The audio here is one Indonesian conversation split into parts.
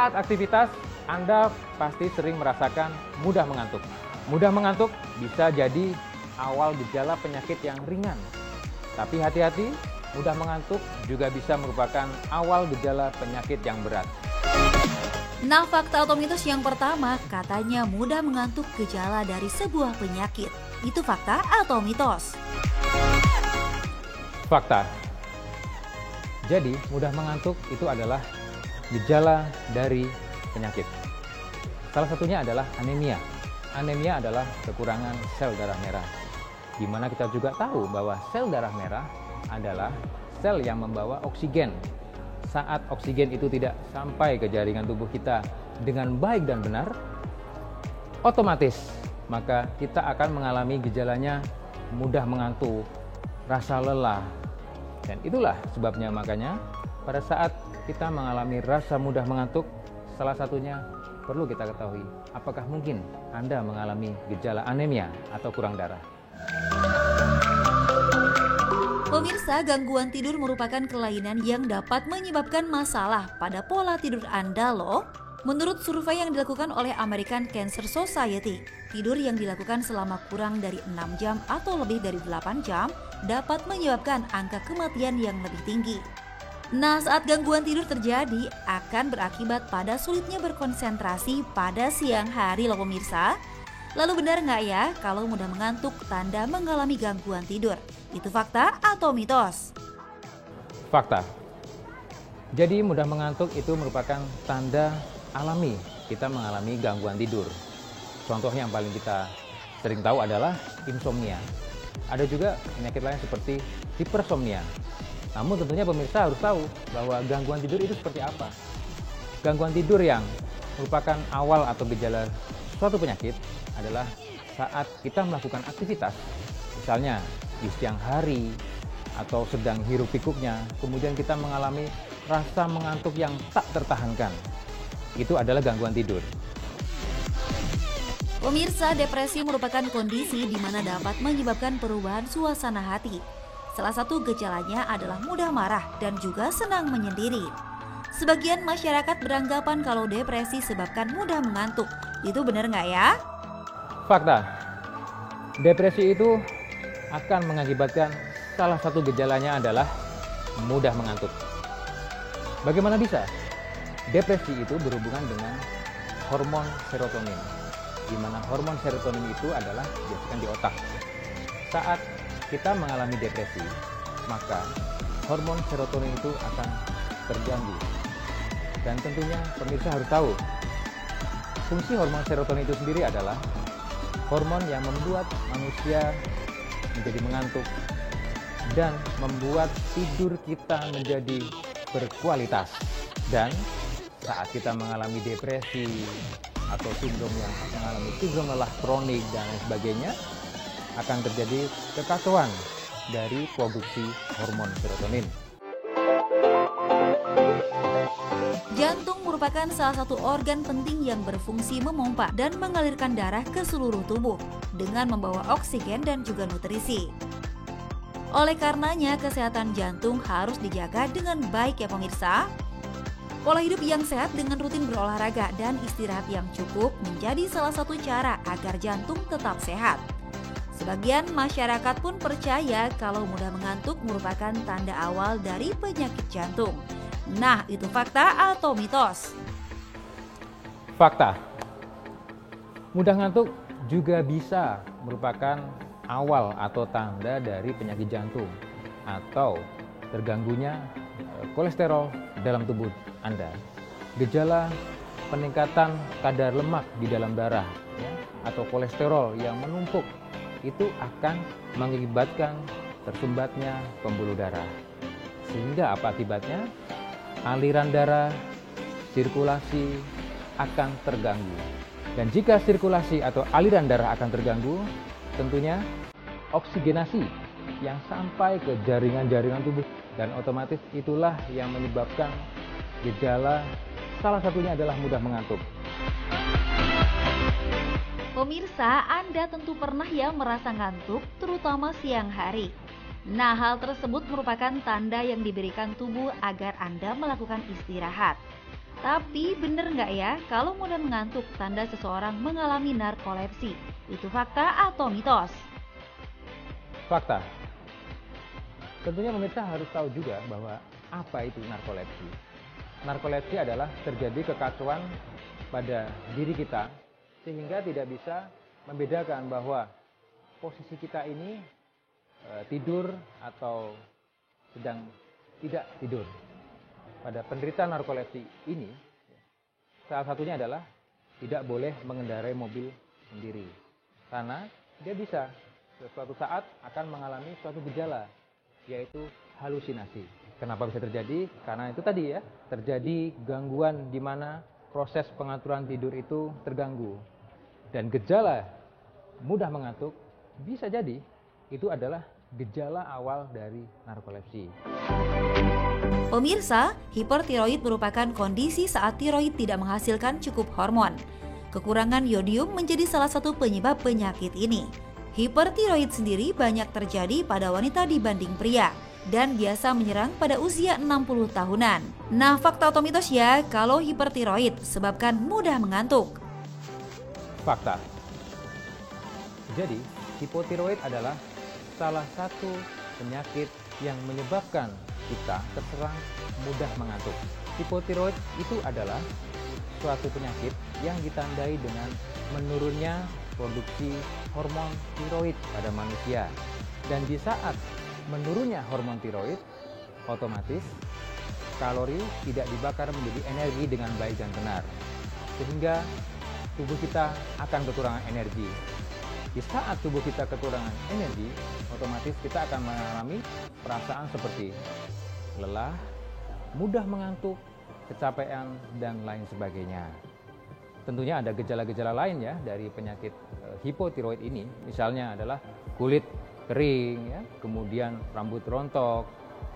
Saat aktivitas, Anda pasti sering merasakan mudah mengantuk. Mudah mengantuk bisa jadi awal gejala penyakit yang ringan. Tapi hati-hati, mudah mengantuk juga bisa merupakan awal gejala penyakit yang berat. Nah, fakta atau mitos yang pertama, katanya mudah mengantuk gejala dari sebuah penyakit. Itu fakta atau mitos? Fakta. Jadi, mudah mengantuk itu adalah gejala dari penyakit. Salah satunya adalah anemia. Anemia adalah kekurangan sel darah merah. Di mana kita juga tahu bahwa sel darah merah adalah sel yang membawa oksigen. Saat oksigen itu tidak sampai ke jaringan tubuh kita dengan baik dan benar, otomatis maka kita akan mengalami gejalanya mudah mengantuk, rasa lelah. Dan itulah sebabnya makanya pada saat kita mengalami rasa mudah mengantuk, salah satunya perlu kita ketahui, apakah mungkin Anda mengalami gejala anemia atau kurang darah. Pemirsa, gangguan tidur merupakan kelainan yang dapat menyebabkan masalah pada pola tidur Anda loh. Menurut survei yang dilakukan oleh American Cancer Society, tidur yang dilakukan selama kurang dari 6 jam atau lebih dari 8 jam dapat menyebabkan angka kematian yang lebih tinggi. Nah, saat gangguan tidur terjadi akan berakibat pada sulitnya berkonsentrasi pada siang hari loh pemirsa. Lalu benar nggak ya kalau mudah mengantuk tanda mengalami gangguan tidur? Itu fakta atau mitos? Fakta. Jadi mudah mengantuk itu merupakan tanda alami kita mengalami gangguan tidur. Contohnya yang paling kita sering tahu adalah insomnia. Ada juga penyakit lain seperti hipersomnia. Namun tentunya pemirsa harus tahu bahwa gangguan tidur itu seperti apa. Gangguan tidur yang merupakan awal atau gejala suatu penyakit adalah saat kita melakukan aktivitas, misalnya di siang hari atau sedang hiruk pikuknya, kemudian kita mengalami rasa mengantuk yang tak tertahankan. Itu adalah gangguan tidur. Pemirsa, depresi merupakan kondisi di mana dapat menyebabkan perubahan suasana hati. Salah satu gejalanya adalah mudah marah dan juga senang menyendiri. Sebagian masyarakat beranggapan kalau depresi sebabkan mudah mengantuk. Itu benar nggak ya? Fakta. Depresi itu akan mengakibatkan salah satu gejalanya adalah mudah mengantuk. Bagaimana bisa? Depresi itu berhubungan dengan hormon serotonin, di mana hormon serotonin itu adalah dihasilkan di otak. Saat kita mengalami depresi, maka hormon serotonin itu akan terganggu. Dan tentunya pemirsa harus tahu, fungsi hormon serotonin itu sendiri adalah hormon yang membuat manusia menjadi mengantuk dan membuat tidur kita menjadi berkualitas. Dan saat kita mengalami depresi atau sindrom yang mengalami sindrom lelah kronik dan lain sebagainya, akan terjadi kekacauan dari produksi hormon serotonin. Jantung merupakan salah satu organ penting yang berfungsi memompa dan mengalirkan darah ke seluruh tubuh dengan membawa oksigen dan juga nutrisi. Oleh karenanya, kesehatan jantung harus dijaga dengan baik ya pemirsa. Pola hidup yang sehat dengan rutin berolahraga dan istirahat yang cukup menjadi salah satu cara agar jantung tetap sehat. Sebagian masyarakat pun percaya kalau mudah mengantuk merupakan tanda awal dari penyakit jantung. Nah, itu fakta atau mitos? Fakta. Mudah ngantuk juga bisa merupakan awal atau tanda dari penyakit jantung atau terganggunya kolesterol dalam tubuh Anda. Gejala peningkatan kadar lemak di dalam darah ya, atau kolesterol yang menumpuk itu akan mengakibatkan tersumbatnya pembuluh darah. Sehingga apa akibatnya? Aliran darah, sirkulasi akan terganggu. Dan jika sirkulasi atau aliran darah akan terganggu, tentunya oksigenasi yang sampai ke jaringan-jaringan tubuh, dan otomatis itulah yang menyebabkan gejala, salah satunya adalah mudah mengantuk. Pemirsa, Anda tentu pernah ya merasa ngantuk, terutama siang hari. Nah, hal tersebut merupakan tanda yang diberikan tubuh agar Anda melakukan istirahat. Tapi bener nggak ya kalau mudah mengantuk tanda seseorang mengalami narkolepsi? Itu fakta atau mitos? Fakta. Tentunya pemirsa harus tahu juga bahwa apa itu narkolepsi. Narkolepsi adalah terjadi kekacauan pada diri kita sehingga tidak bisa membedakan bahwa posisi kita ini tidur atau sedang tidak tidur. Pada penderita narkolepsi ini, salah satunya adalah tidak boleh mengendarai mobil sendiri. Karena dia bisa suatu saat akan mengalami suatu gejala, yaitu halusinasi. Kenapa bisa terjadi? Karena itu tadi ya, terjadi gangguan di mana proses pengaturan tidur itu terganggu. Dan gejala mudah mengantuk bisa jadi itu adalah gejala awal dari narkolepsi. Pemirsa, hipertiroid merupakan kondisi saat tiroid tidak menghasilkan cukup hormon. Kekurangan yodium menjadi salah satu penyebab penyakit ini. Hipertiroid sendiri banyak terjadi pada wanita dibanding pria dan biasa menyerang pada usia 60 tahunan. Nah, fakta atau mitos ya kalau hipertiroid sebabkan mudah mengantuk? Fakta. Jadi, hipotiroid adalah salah satu penyakit yang menyebabkan kita terserang mudah mengantuk. Hipotiroid itu adalah suatu penyakit yang ditandai dengan menurunnya produksi hormon tiroid pada manusia. Dan di saat menurunnya hormon tiroid, otomatis kalori tidak dibakar menjadi energi dengan baik dan benar. Sehingga tubuh kita akan kekurangan energi. Di saat tubuh kita kekurangan energi, otomatis kita akan mengalami perasaan seperti lelah, mudah mengantuk, kecapean, dan lain sebagainya. Tentunya ada gejala-gejala lain ya dari penyakit hipotiroid ini. Misalnya adalah kulit kering, ya, kemudian rambut rontok,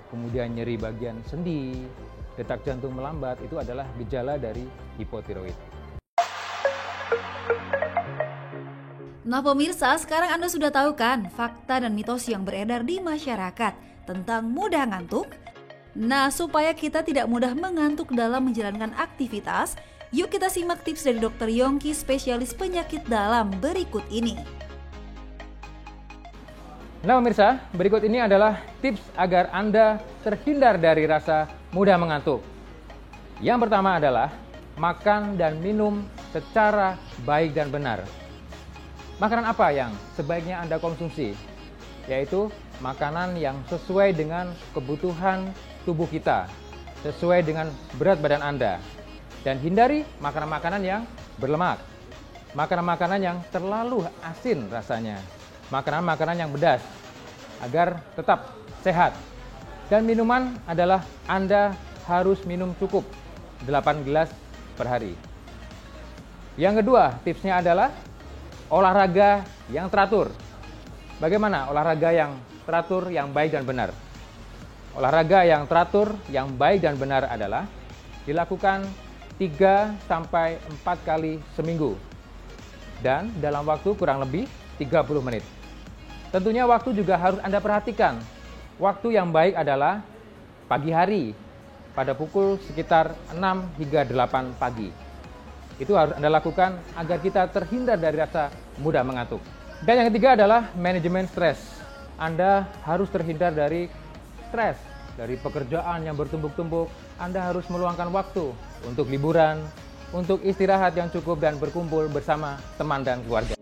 kemudian nyeri bagian sendi, detak jantung melambat. Itu adalah gejala dari hipotiroid. Nah pemirsa, sekarang Anda sudah tahu kan fakta dan mitos yang beredar di masyarakat tentang mudah ngantuk? Nah, supaya kita tidak mudah mengantuk dalam menjalankan aktivitas, yuk kita simak tips dari Dr. Yongki, spesialis penyakit dalam berikut ini. Nah pemirsa, berikut ini adalah tips agar Anda terhindar dari rasa mudah mengantuk. Yang pertama adalah makan dan minum secara baik dan benar. Makanan apa yang sebaiknya Anda konsumsi? Yaitu makanan yang sesuai dengan kebutuhan tubuh kita, sesuai dengan berat badan Anda. Dan hindari makanan-makanan yang berlemak, makanan-makanan yang terlalu asin rasanya, makanan-makanan yang pedas, agar tetap sehat. Dan minuman adalah Anda harus minum cukup 8 gelas per hari. Yang kedua, tipsnya adalah olahraga yang teratur. Bagaimana olahraga yang teratur, yang baik dan benar? Olahraga yang teratur, yang baik dan benar adalah dilakukan 3-4 kali seminggu dan dalam waktu kurang lebih 30 menit. Tentunya waktu juga harus Anda perhatikan. Waktu yang baik adalah pagi hari pada pukul sekitar 6 hingga 8 pagi. Itu harus Anda lakukan agar kita terhindar dari rasa mudah mengantuk. Dan yang ketiga adalah manajemen stres. Anda harus terhindar dari stres, dari pekerjaan yang bertumpuk-tumpuk. Anda harus meluangkan waktu untuk liburan, untuk istirahat yang cukup dan berkumpul bersama teman dan keluarga.